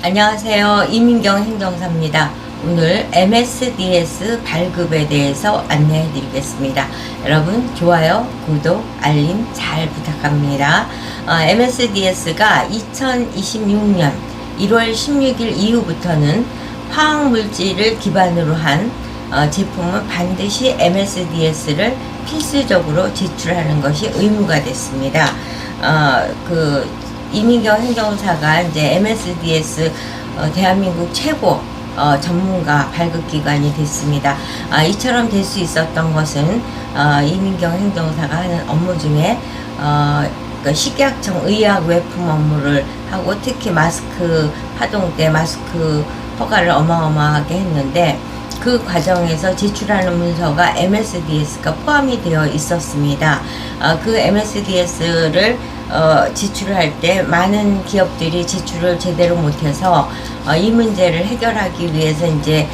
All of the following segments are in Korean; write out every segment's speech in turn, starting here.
안녕하세요. 이민경 행정사입니다. 오늘 MSDS 발급에 대해서 안내해 드리겠습니다. 여러분 좋아요, 구독, 알림 잘 부탁합니다. MSDS가 2026년 1월 16일 이후부터는 화학물질을 기반으로 한 제품은 반드시 MSDS를 필수적으로 제출하는 것이 의무가 됐습니다. 이민경 행정사가 이제 MSDS 대한민국 최고 전문가 발급기관이 됐습니다. 이처럼 될 수 있었던 것은 이민경 행정사가 하는 업무 중에 식약청 의약 외품 업무를 하고, 특히 마스크 파동 때 마스크 허가를 어마어마하게 했는데, 그 과정에서 제출하는 문서가 MSDS가 포함이 되어 있었습니다. 그 MSDS를 제출할 때 많은 기업들이 제출을 제대로 못해서 이 문제를 해결하기 위해서 이제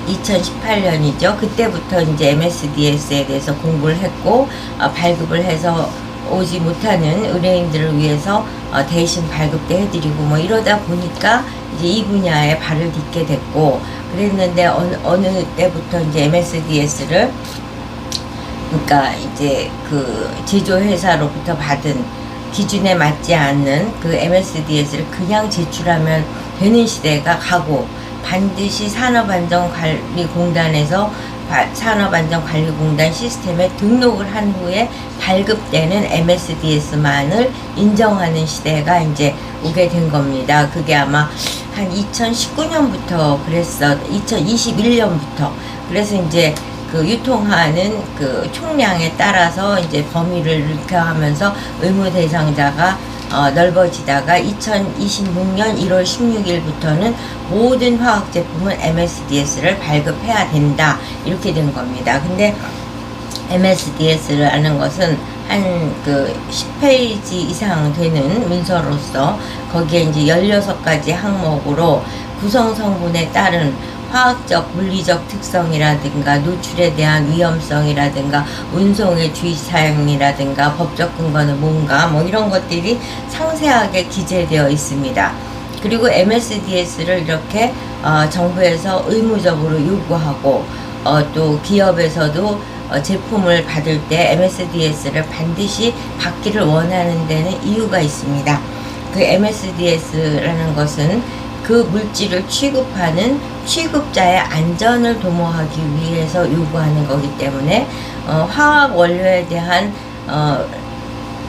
2018년이죠. 그때부터 이제 MSDS에 대해서 공부를 했고, 발급을 해서 오지 못하는 의뢰인들을 위해서 대신 발급도 해드리고 뭐 이러다 보니까 이제 이 분야에 발을 딛게 됐고, 그랬는데 어느 때부터 이제 MSDS를, 그러니까 이제 그 제조회사로부터 받은 기준에 맞지 않는 그 MSDS를 그냥 제출하면 되는 시대가 가고, 반드시 산업안전관리공단에서 산업안전관리공단 시스템에 등록을 한 후에 발급되는 MSDS만을 인정하는 시대가 이제 오게 된 겁니다. 그게 아마 한 2019년부터 2021년부터. 그래서 이제 그 유통하는 그 총량에 따라서 이제 범위를 이렇게 하면서 의무 대상자가 넓어지다가 2026년 1월 16일부터는 모든 화학 제품은 MSDS를 발급해야 된다, 이렇게 된 겁니다. 근데 MSDS라는 것은 한 그 10페이지 이상 되는 문서로서 거기에 이제 16가지 항목으로 구성 성분에 따른 화학적, 물리적 특성이라든가 노출에 대한 위험성이라든가 운송의 주의사항이라든가 법적 근거는 뭔가 뭐 이런 것들이 상세하게 기재되어 있습니다. 그리고 MSDS를 이렇게 정부에서 의무적으로 요구하고, 또 기업에서도 제품을 받을 때 MSDS를 반드시 받기를 원하는 데는 이유가 있습니다. 그 MSDS라는 것은 그 물질을 취급하는 취급자의 안전을 도모하기 위해서 요구하는 거기 때문에 화학 원료에 대한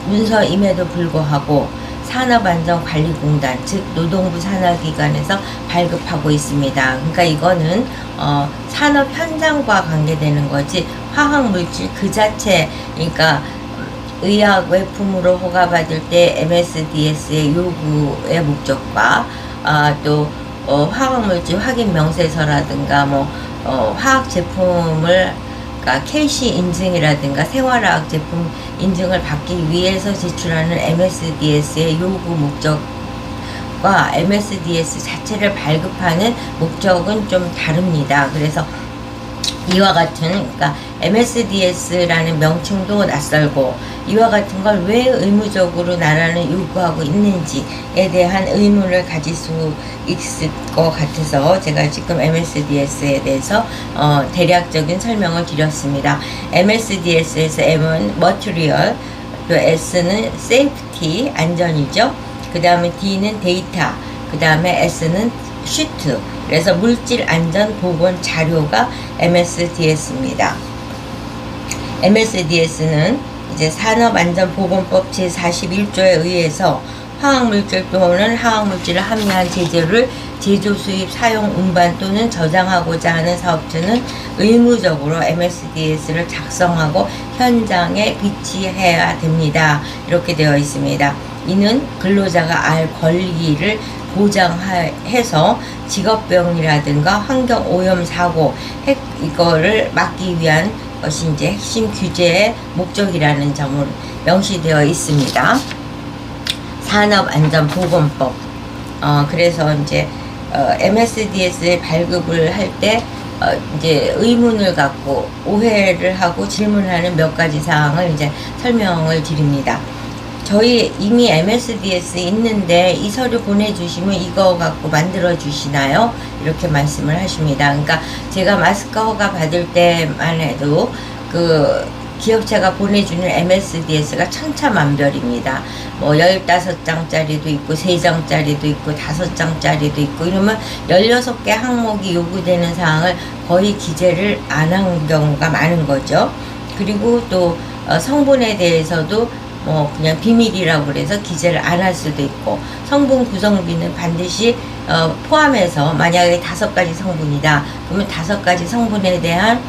문서임에도 불구하고 산업안전관리공단, 즉 노동부 산하기관에서 발급하고 있습니다. 그러니까 이거는 산업 현장과 관계되는 거지 화학물질 그 자체, 그러니까 의약 외품으로 허가받을 때 MSDS의 요구의 목적과 또 화학물질 확인 명세서라든가 뭐 화학 제품을, 그러니까 KC 인증이라든가 생활화학 제품 인증을 받기 위해서 제출하는 MSDS의 요구 목적과 MSDS 자체를 발급하는 목적은 좀 다릅니다. 그래서 이와 같은, 그러니까 MSDS라는 명칭도 낯설고 이와 같은 걸 왜 의무적으로 나라는 요구하고 있는지에 대한 의문을 가질 수 있을 것 같아서 제가 지금 MSDS에 대해서 대략적인 설명을 드렸습니다. MSDS에서 M은 Material, 또 S는 Safety, 안전이죠. 그 다음에 D는 데이터, 그 다음에 S는 시트. 그래서 물질 안전 보건 자료가 MSDS입니다. MSDS는 이제 산업안전보건법 제41조에 의해서 화학물질 또는 화학물질을 함유한 제재를 제조, 수입, 사용, 운반 또는 저장하고자 하는 사업체는 의무적으로 MSDS를 작성하고 현장에 비치해야 됩니다. 이렇게 되어 있습니다. 이는 근로자가 알 권리를 보장해서 직업병이라든가 환경오염 사고, 이거를 막기 위한 것이 이제 핵심 규제의 목적이라는 점을 명시되어 있습니다. 산업안전보건법. 그래서 이제 MSDS 발급을 할 때 이제 의문을 갖고 오해를 하고 질문하는 몇 가지 사항을 이제 설명을 드립니다. 저희 이미 MSDS 있는데 이 서류 보내주시면 이거 갖고 만들어 주시나요? 이렇게 말씀을 하십니다. 그러니까 제가 마스크 허가 받을 때만 해도 그 기업체가 보내주는 MSDS가 천차만별입니다. 뭐 15장짜리도 있고 3장짜리도 있고 5장짜리도 있고 이러면 16개 항목이 요구되는 사항을 거의 기재를 안 한 경우가 많은 거죠. 그리고 또 성분에 대해서도 뭐 그냥 비밀이라고 그래서 기재를 안 할 수도 있고, 성분 구성비는 반드시 포함해서, 만약에 5가지 성분이다 그러면 5가지 성분에 대한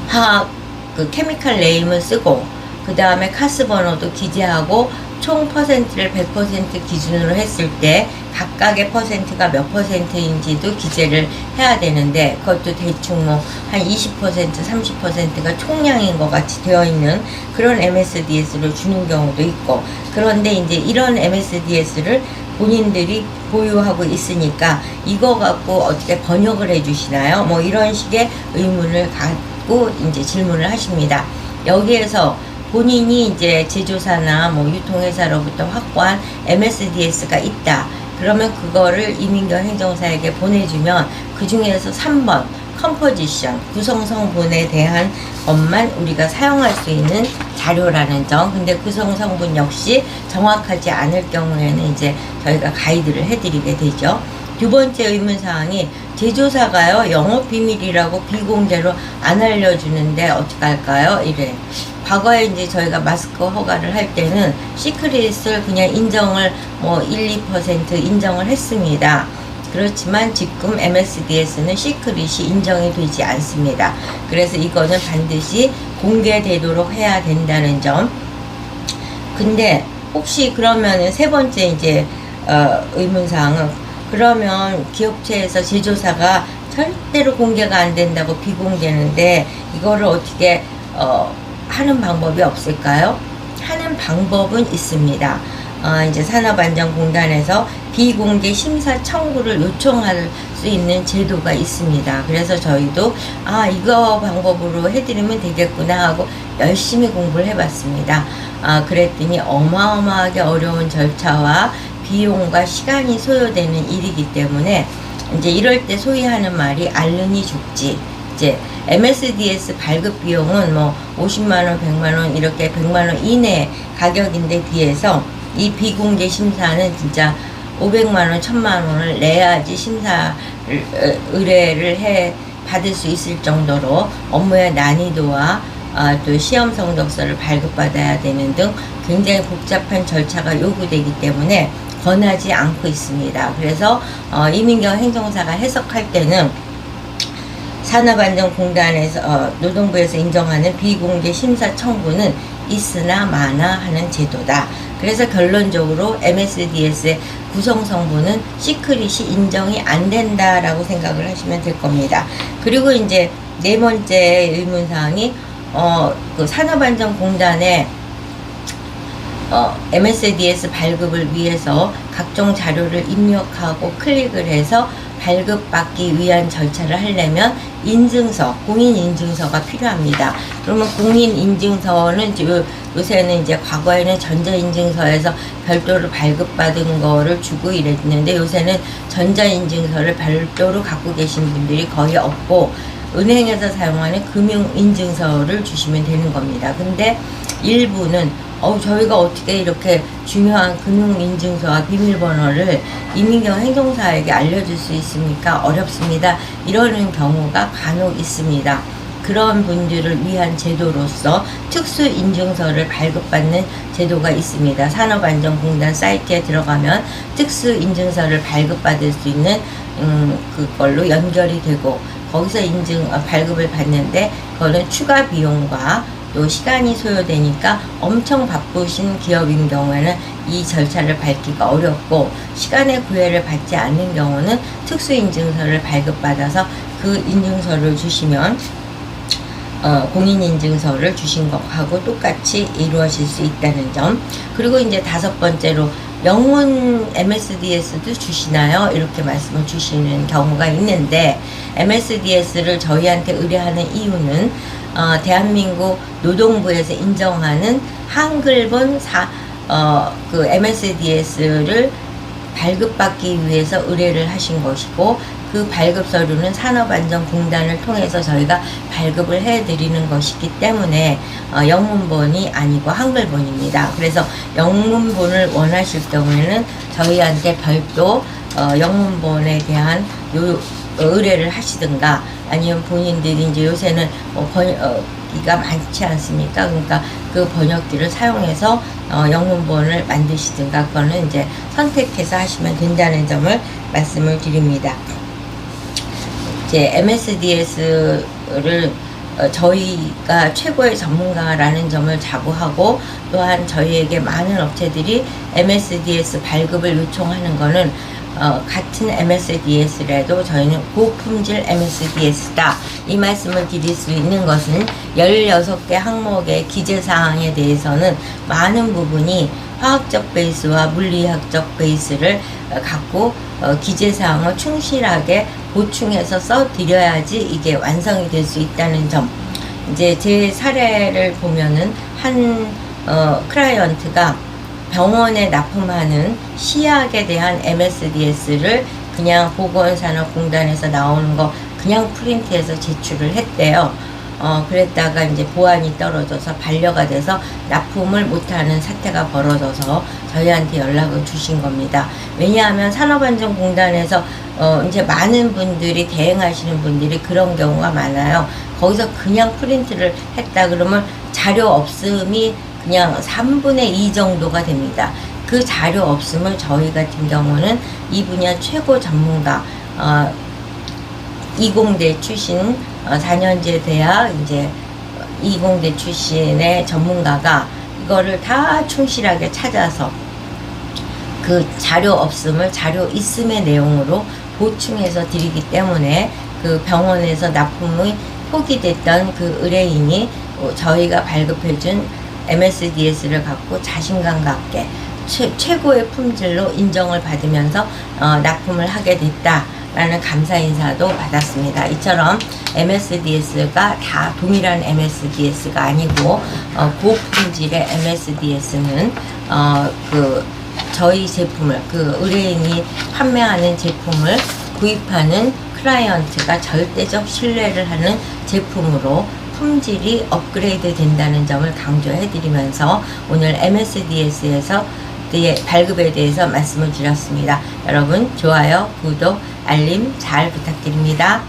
화학 그 케미컬 네임을 쓰고, 그 다음에 카스 번호도 기재하고, 총 퍼센트를 100% 기준으로 했을 때 각각의 퍼센트가 몇 퍼센트인지도 기재를 해야 되는데, 그것도 대충 뭐 한 20% 30%가 총량인 것 같이 되어 있는 그런 MSDS를 주는 경우도 있고, 그런데 이제 이런 MSDS를 본인들이 보유하고 있으니까 이거 갖고 어떻게 번역을 해 주시나요? 뭐 이런 식의 의문을 갖고 이제 질문을 하십니다. 여기에서 본인이 이제 제조사나 뭐 유통회사로부터 확보한 MSDS가 있다 그러면 그거를 이민경 행정사에게 보내주면 그 중에서 3번 컴포지션, 구성성분에 대한 것만 우리가 사용할 수 있는 자료라는 점. 근데 구성성분 역시 정확하지 않을 경우에는 이제 저희가 가이드를 해드리게 되죠. 두 번째 의문사항이, 제조사가요 영업비밀이라고 비공개로 안 알려주는데 어떡할까요? 이래. 과거에 이제 저희가 마스크 허가를 할 때는 시크릿을 그냥 인정을 뭐 1, 2% 인정을 했습니다. 그렇지만 지금 MSDS는 시크릿이 인정이 되지 않습니다. 그래서 이거는 반드시 공개되도록 해야 된다는 점. 근데 혹시 그러면은 세 번째 이제 의문사항은, 그러면 기업체에서 제조사가 절대로 공개가 안 된다고 비공개는데 이거를 어떻게 하는 방법이 없을까요? 하는 방법은 있습니다. 이제 산업안전공단에서 비공개 심사 청구를 요청할 수 있는 제도가 있습니다. 그래서 저희도 이거 방법으로 해드리면 되겠구나 하고 열심히 공부를 해봤습니다. 그랬더니 어마어마하게 어려운 절차와 비용과 시간이 소요되는 일이기 때문에 이제 이럴 때 소위 하는 말이 앓느니 죽지. 이제 MSDS 발급 비용은 뭐 50만원, 100만원 이렇게 100만원 이내 가격인데 비해서 이 비공개 심사는 진짜 500만원, 1000만원을 내야지 심사 의뢰를 해 받을 수 있을 정도로 업무의 난이도와 또 시험 성적서를 발급받아야 되는 등 굉장히 복잡한 절차가 요구되기 때문에 권하지 않고 있습니다. 그래서 이민경 행정사가 해석할 때는 산업안전공단에서 노동부에서 인정하는 비공개 심사 청구는 있으나 마나 하는 제도다. 그래서 결론적으로 MSDS의 구성성분은 시크릿이 인정이 안 된다라고 생각을 하시면 될 겁니다. 그리고 이제 네 번째 의문사항이 그 산업안전공단에 MSDS 발급을 위해서 각종 자료를 입력하고 클릭을 해서 발급받기 위한 절차를 하려면 인증서, 공인인증서가 필요합니다. 그러면 공인인증서는 요새는 이제 과거에는 전자인증서에서 별도로 발급받은 거를 주고 이랬는데 요새는 전자인증서를 별도로 갖고 계신 분들이 거의 없고 은행에서 사용하는 금융인증서를 주시면 되는 겁니다. 근데 일부는 저희가 어떻게 이렇게 중요한 금융인증서와 비밀번호를 이민경 행정사에게 알려줄 수 있습니까? 어렵습니다. 이러는 경우가 간혹 있습니다. 그런 분들을 위한 제도로서 특수인증서를 발급받는 제도가 있습니다. 산업안전공단 사이트에 들어가면 특수인증서를 발급받을 수 있는 그걸로 연결이 되고 거기서 발급을 받는데 그거는 추가 비용과 또 시간이 소요되니까 엄청 바쁘신 기업인 경우에는 이 절차를 밟기가 어렵고, 시간의 구애를 받지 않는 경우는 특수인증서를 발급받아서 그 인증서를 주시면 공인인증서를 주신 것하고 똑같이 이루어질 수 있다는 점. 그리고 이제 다섯 번째로 영문 MSDS도 주시나요? 이렇게 말씀을 주시는 경우가 있는데, MSDS를 저희한테 의뢰하는 이유는 대한민국 노동부에서 인정하는 한글본 그 MSDS를 발급받기 위해서 의뢰를 하신 것이고, 그 발급 서류는 산업안전공단을 통해서 저희가 발급을 해드리는 것이기 때문에 영문본이 아니고 한글본입니다. 그래서 영문본을 원하실 경우에는 저희한테 별도 영문본에 대한 의뢰를 하시든가, 아니면 본인들이 이제 요새는 번역기가 많지 않습니까? 그러니까 그 번역기를 사용해서 영문본을 만드시든가, 그거는 이제 선택해서 하시면 된다는 점을 말씀을 드립니다. 이제 MSDS를 저희가 최고의 전문가라는 점을 자부하고, 또한 저희에게 많은 업체들이 MSDS 발급을 요청하는 것은 같은 MSDS라도 저희는 고품질 MSDS다, 이 말씀을 드릴 수 있는 것은 16개 항목의 기재사항에 대해서는 많은 부분이 화학적 베이스와 물리학적 베이스를 갖고 기재사항을 충실하게 보충해서 써드려야지 이게 완성이 될 수 있다는 점. 이제 제 사례를 보면은 한 클라이언트가 병원에 납품하는 시약에 대한 MSDS를 그냥 보건산업공단에서 나오는 거 그냥 프린트해서 제출을 했대요. 그랬다가 이제 보안이 떨어져서 반려가 돼서 납품을 못하는 사태가 벌어져서 저희한테 연락을 주신 겁니다. 왜냐하면 산업안전공단에서 이제 많은 분들이 대행하시는 분들이 그런 경우가 많아요. 거기서 그냥 프린트를 했다 그러면 자료 없음이 그냥 3분의 2 정도가 됩니다. 그 자료 없음을 저희 같은 경우는 이 분야 최고 전문가, 이공대 출신 4년제 대학 이제 이공대 출신의 전문가가 이거를 다 충실하게 찾아서 그 자료 없음을 자료 있음의 내용으로 보충해서 드리기 때문에, 그 병원에서 납품이 포기됐던 그 의뢰인이 저희가 발급해준 MSDS를 갖고 자신감 갖게 최고의 품질로 인정을 받으면서 납품을 하게 됐다라는 감사 인사도 받았습니다. 이처럼 MSDS가 다 동일한 MSDS가 아니고 고품질의 MSDS는 저희 제품을, 그 의뢰인이 판매하는 제품을 구입하는 클라이언트가 절대적 신뢰를 하는 제품으로 품질이 업그레이드 된다는 점을 강조해 드리면서 오늘 MSDS에서 발급에 대해서 말씀을 드렸습니다. 여러분 좋아요, 구독, 알림 잘 부탁드립니다.